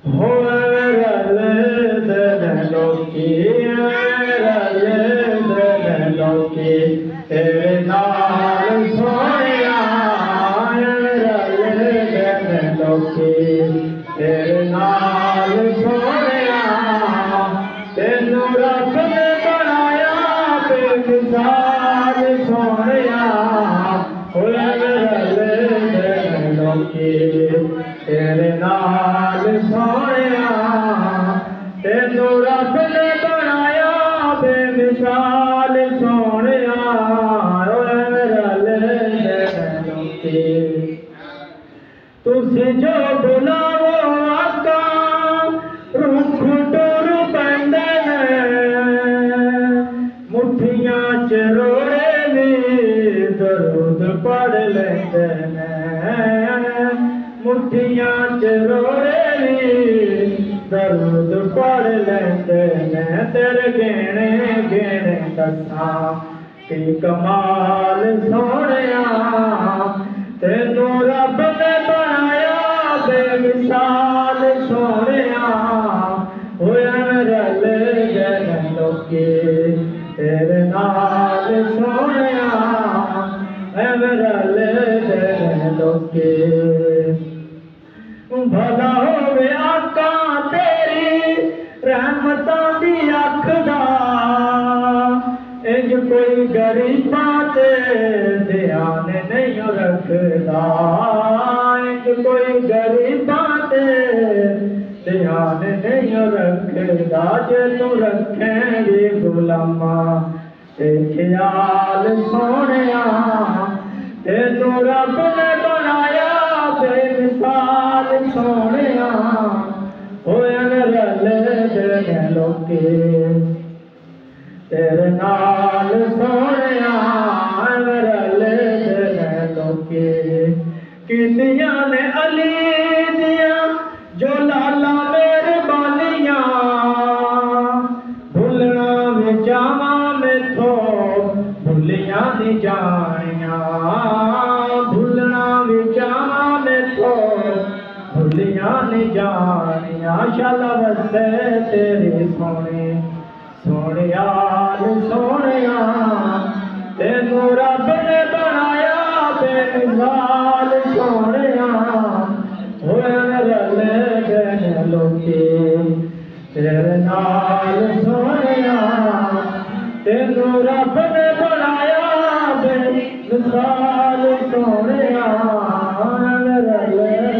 हो रल दन लोकी रल दन लोकी तेरे नाल सोनिया रल दन लोकी तेरे नाल सोनिया तेनू रब ने बनाया बेमिसाल सोनिया हो रल दन लोकी तेरे नाल सोनिया तेनू रब ने बनाया बेमिसाल सोनिया रल दन लोकी तुसी जो बुलावो आका रुख टुर पैंदे ने मुठियां च रोड़े भी दरूद पढ़ लेंदे ने मुठियां च रोड़े भी दरूद पढ़ लेंदे ने तेरे गेणे गेणे दसां की कमाल सोनिया तेनू रब ने बनाया बेमिसाल सोनिया होया रल दन लोकी तेरे नाल सोनिया रल दन लोकी भला होवे आका तेरी रहमतां दी अख दा इंज कोई गरीबां ते ध्यान नहीं रखदा इंज कोई गरीबां ते ध्यान नहीं रखदा जे तू रखेंगे गुलामा ते ख्याल सोनिया तेनू रब ने बनाया बेमिसाल सोनिया होया रल दन लोकी तेरे नाल सोनिया रल दन लोकी कितियां ने अली दियां जो लाला मेहरबानियां भुलना में जावा मैथों भुलियां दी जानियां भुलना में जावा मैथों भुलियां दी जानियां शाला वसे तेरी सोनी सोनियाल सोनिया तेनू रब ने बनाया बेमिसाल सोनिया होया रल दन लोकी तेरे नाल सोनिया तेनू रब ने बनाया बेमिसाल सोनिया रल